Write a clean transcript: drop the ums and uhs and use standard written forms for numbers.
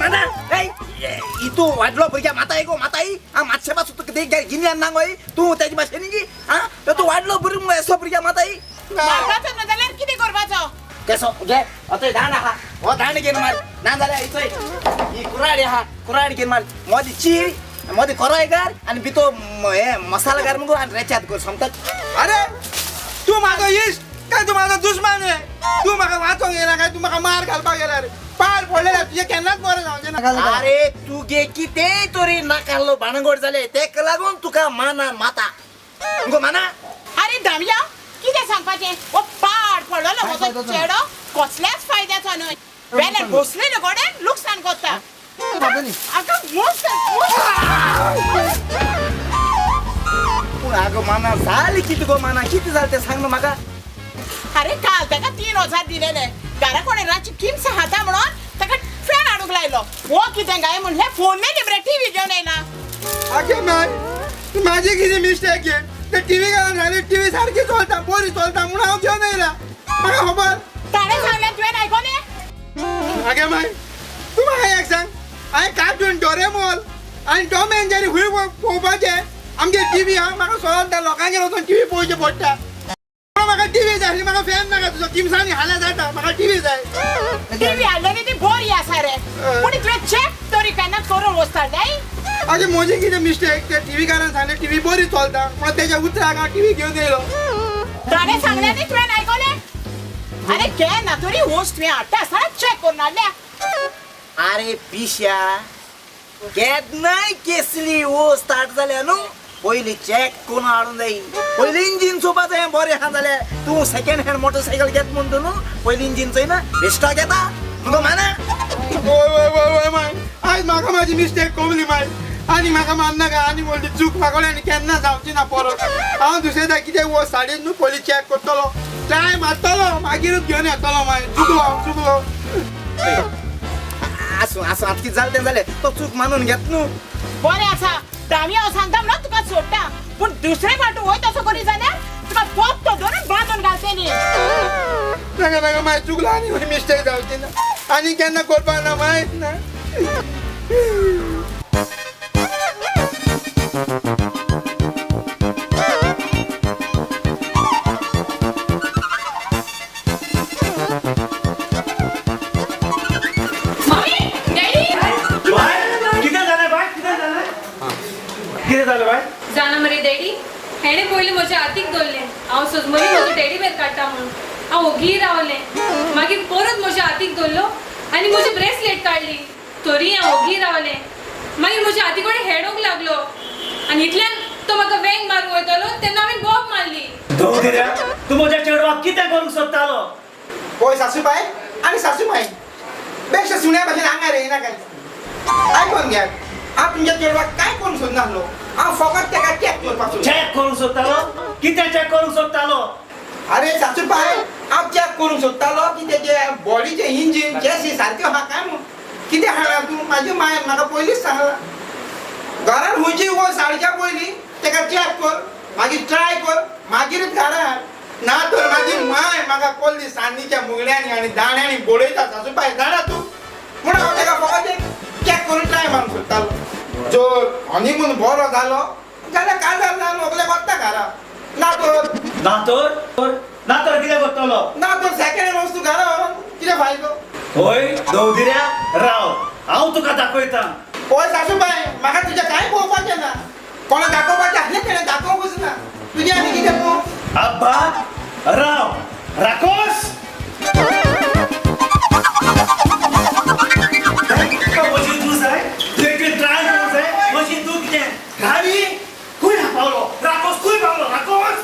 mana? Itu wadlo berja matai ko matai. Matse ba sutu kete ginian nangoi. Tu taji ba senigi. Tu wadlo burung eso berja matai. मारता ना झाल्यार किती करपाचो केसो घे अतय दाण हा हो दाण घेन मार ना झाल्या इथय ही कुराडी हा कुराडी घेन मार मोदी ची मोदी कराय कर आणि बितो हे मसाला कर मग आणि रेचात कर समतात अरे तू माझा येस काय तू माझा दुश्मन आहे तू मला वाचो गेला काय तू मला मार घालपा गेला रे पार फोडलेला तुझे केन्नाच बरं जाऊन ना अरे तू गे की ते तोरी नाकालो बाणगोड झाले ते लागून तुका माना माता गो माना अरे दामिया किती सांगपाचे ओ पाड पडलो होतो चेडो कसल्याच फायद्याचो न्हय वेल्यार बसलेलो गोड्यान लुकसाण करता आका मस्त पूण आगो माना झाली किती गो माना किती झाले ते सांग ना म्हाका अरे काल ताका 3000 दिलेले घरा कोणी रातची किमस हाता म्हणून ताका फॅन हाडूंक लायलो वो कितें गाय म्हणले फोनने निबरे टीव्ही घेवन येना आगे माय माझी किती मिस्टेक आहे ते टीव्ही घालून राहिले टीव्ही सारखी चलता बोरी चलता म्हणून हांव घेवन येयला म्हाका खबर ताणे सांगलें तुवें आयकोलें आगे माय तू म्हाका एक सांग हांवें कार्टून डोरेमोन आनी टॉम एंड जेरी खूंय पळोवपाचें आमगे टीव्ही हा म्हाका सोळा लोकांगेर वचून टीव्ही पळोवचें पडटा म्हाका टीव्ही जाय म्हाका फॅन नाका तुजो किमसांनी हाल्या जाता म्हाका टीव्ही जाय टीव्ही हाडलेली ती बरी आसा रे पूण तुवें चॅक तरी केन्ना करून वचता न्हय अगे म्हजी कितें मिस्टेक ते टीव्ही कारान सांगलें टीव्ही बरी चलता पण तेच्या उतराक हांव टीव्ही घेवन येयलो ताणे सांगलें न्ही तुवें आयकोलें अरे केन्ना तरी होस्ट तुवें हाडटा आसतना चॅक करून हाडल्या अरे पिश्या केन्नाय केसली वो स्टार्ट जाल्या न्हू पयली चॅक करून हाडून जाय पयली इंजिन चोवपाचें हें बरें आहा जाल्यार तूं सेकंड हँड मोटरसायकल घेत म्हणटा न्हू पयली इंजिन चोयना बेश्टा घेता तुका माना वय माय आज म्हाका म्हाजी मिस्टेक कळली माय आनी म्हाका माननाका आनी व्हडली चूक म्हाका केन्ना जावची ना परत हांव दुसरे दिसा कितें वो साडीन न्हू पयली चॅक करतलो ट्राय मारतलो मागीरूच घेवन येतलो माय चुकलो आसूं आतां कितें जालें तें जालें तो चूक मानून घेत न्हू बरें आसा दामी हांव सांगता म्हणून तुका सोडटा पूण दुसरे फावटी वयत असो करी जाल्यार तुका पोत तो धरून बांदून घालते न्ही नाका माय चुकलो आनी मिस्टेक जावची ना आनी केन्ना करपाक ना माहीत ना जाना मरे डॅडी हेणे पयलीं म्हजे हातीक धरलें हांव सजमरी म्हजो डॅडी बेर काडटा म्हणून हांव ओगी रावलें मागीर परत म्हज्या हातीक धरलो आनी म्हजी ब्रेसलेट काडली तरी हांव ओगी रावलें मागीर म्हज्या हाती कडेन हेडोंक लागलो आनी इतल्यान तो म्हाका वेंग मारूंक वयतलो तेन्ना हांवें बोब मारली दोगेऱ्या तूं म्हज्या चेडवाक कितें करूंक सोदतालो पळय सासूबाई आनी सासूबाई बेश्ट सुण्या भाशेन आंगार येयना काय आयकून घेयात हांव तुमच्या चेडवाक काय करूंक सोदनासलो हांव फकत तेका चॅक करपाक सोदतालो चॅक करूंक सोदतालो कितें चॅक करूंक सोदतालो अरे सासूबाई हांव चॅक करूंक सोदतालो की तेजे बॉडीचे इंजीन चॅसी सारक्यो आहा काय म्हूण कितें हाडला तूं म्हाजी मायन म्हाका पयलींच सांगला घरान हुंयची वो साडच्या पयलीं तेका चॅक कर मागीर ट्राय कर मागीरच घरा हाड ना तर म्हाजी माय म्हाका कोल्ली सान्नीच्या मुगड्यांनी आनी दाण्यांनी बोडयता सासूबाई जाणा तूं म्हणून हांव तेका फकत एक चॅक करून ट्राय मारूंक सोदतालो जर हनीमून बरो जालो जाल्यार काजार जावन सगळें वता घरा ना ना तर कितें करतलो ना तर सेकंड हँड वस्तू घरा व्हरून कितें फायदो होय दोगेऱ्या राव हांव तुका दाखयता पळय सासूबाई म्हाका तुजें कांय पळोवपाचें ना कोणा दाखोवपाचें आसलें तेणें दाखोवंकूच ना तुजें आनी कितें पळोवं अब्बा राव राकोस म्हजी तूं जाय तुवें ट्राय करूंक जाय म्हजी तूं कितें घाली खूंय पावलो राकोस खूंय पावलो राकोस